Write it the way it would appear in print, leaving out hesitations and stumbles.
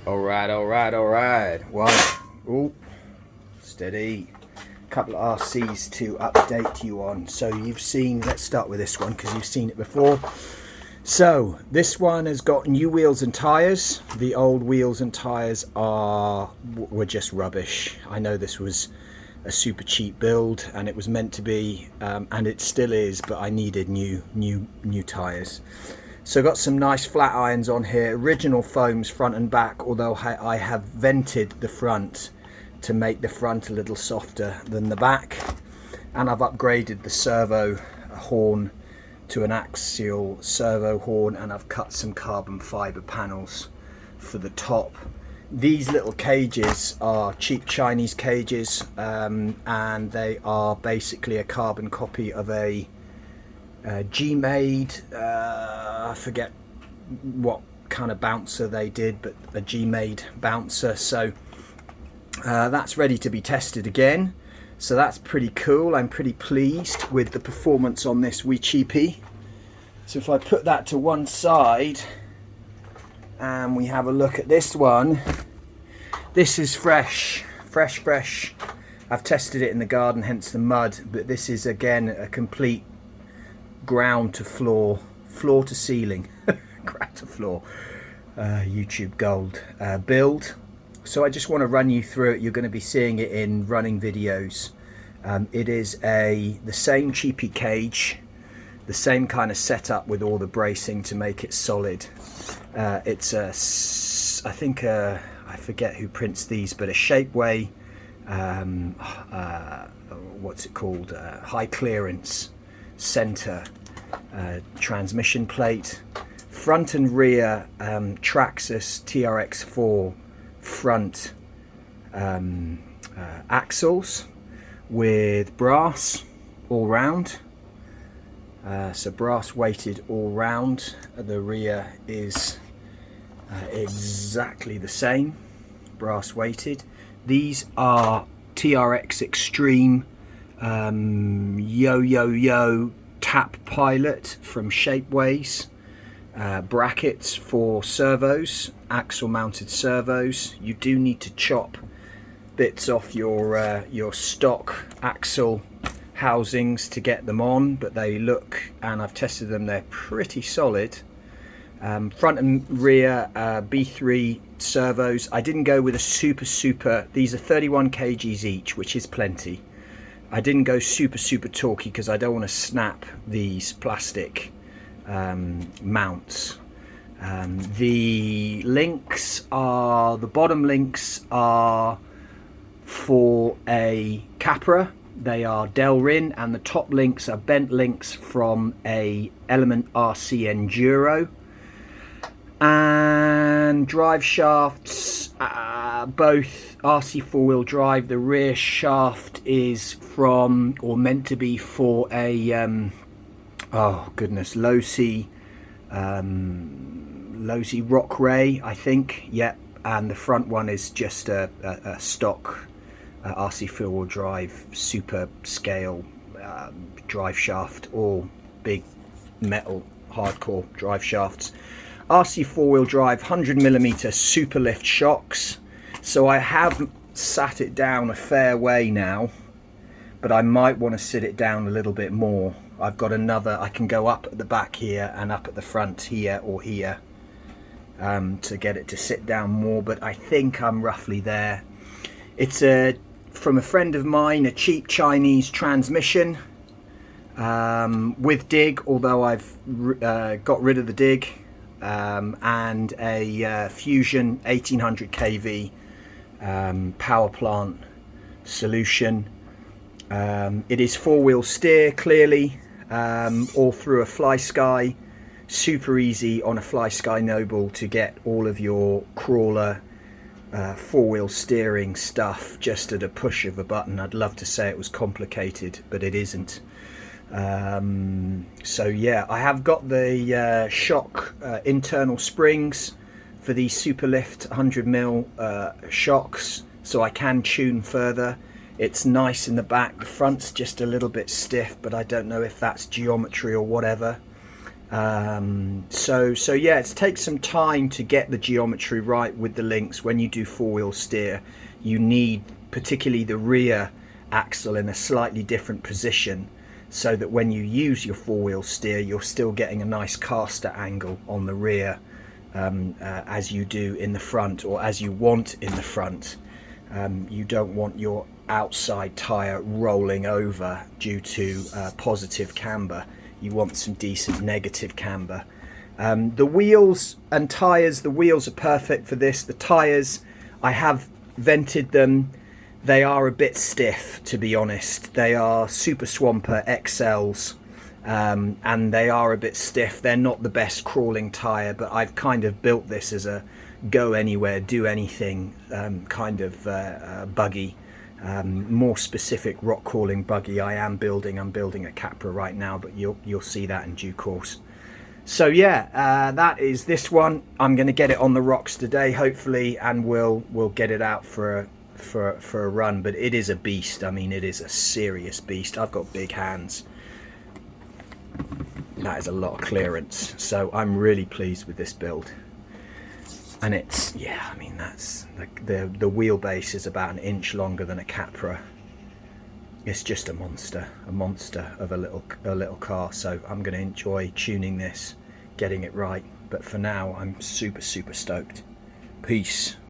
All right. Well, oh, steady. Couple of RCs to update you on. So you've seen, let's start with this one because you've seen it before. So this one has got new wheels and tires. The old wheels and tires were just rubbish. I know this was a super cheap build and it was meant to be, and it still is, but I needed new tires. So got some nice flat irons on here, original foams front and back, although I have vented the front to make the front a little softer than the back, and I've upgraded the servo horn to an axial servo horn, and I've cut some carbon fiber panels for the top. These little cages are cheap Chinese cages, and they are basically a carbon copy of a G-Made, I forget what kind of bouncer they did, but a G-Made bouncer. So that's ready to be tested again. So that's pretty cool. I'm pretty pleased with the performance on this wee cheapie. So if I put that to one side and we have a look at this one, this is fresh. I've tested it in the garden, hence the mud, but this is again a complete ground to floor to ceiling ground to floor YouTube gold build. So I just want to run you through it. You're going to be seeing it in running videos. It is the same cheapy cage, the same kind of setup with all the bracing to make it solid. It's I think I forget who prints these, but a Shapeway what's it called, high clearance center transmission plate, front and rear Traxxas TRX4 front axles with brass all round, so brass weighted all round. The rear is exactly the same, brass weighted. These are TRX Extreme Yo Tap Pilot from Shapeways, brackets for servos, axle mounted servos. You do need to chop bits off your stock axle housings to get them on, but they look, and I've tested them, they're pretty solid. Front and rear B3 servos. I didn't go with a super, these are 31 kgs each, which is plenty. I didn't go super torquey because I don't want to snap these plastic mounts. The bottom links are for a Capra. They are Delrin, and the top links are bent links from a Element RC Enduro. And drive shafts, both RC four-wheel drive. The rear shaft is from, or meant to be for, a Losi Rock Ray, I think. Yep. And the front one is just a stock RC four-wheel drive super scale drive shaft, all big metal hardcore drive shafts. RC four-wheel drive 100mm super lift shocks. So I have sat it down a fair way now, but I might want to sit it down a little bit more. I've got another, I can go up at the back here and up at the front here or here to get it to sit down more, but I think I'm roughly there. It's from a friend of mine, a cheap Chinese transmission with dig, although I've got rid of the dig. And a Fusion 1800 kV power plant solution. It is four-wheel steer, clearly, all through a FlySky. Super easy on a FlySky Noble to get all of your crawler four-wheel steering stuff just at a push of a button. I'd love to say it was complicated, but it isn't. So yeah, I have got the shock internal springs for these Superlift 100mm shocks, so I can tune further. It's nice in the back. The front's just a little bit stiff, but I don't know if that's geometry or whatever. So yeah, it takes some time to get the geometry right with the links. When you do four-wheel steer, you need particularly the rear axle in a slightly different position, so that when you use your four-wheel steer, you're still getting a nice caster angle on the rear, as you do in the front, or as you want in the front. You don't want your outside tyre rolling over due to positive camber. You want some decent negative camber. The wheels and tyres, the wheels are perfect for this. The tyres, I have vented them. They are a bit stiff, to be honest. They are Super Swamper XLs, and they are a bit stiff. They're not the best crawling tyre, but I've kind of built this as a go anywhere, do anything kind of buggy. More specific rock crawling buggy I'm building a Capra right now, but you'll see that in due course. So yeah, that is this one. I'm going to get it on the rocks today, hopefully, and we'll get it out for a run. But it is a beast. I mean, it is a serious beast. I've got big hands. That is a lot of clearance, so I'm really pleased with this build. And it's, yeah, I mean, that's the wheelbase is about an inch longer than a Capra. It's just a monster of a little car. So I'm going to enjoy tuning this, getting it right. But for now, I'm super stoked. Peace.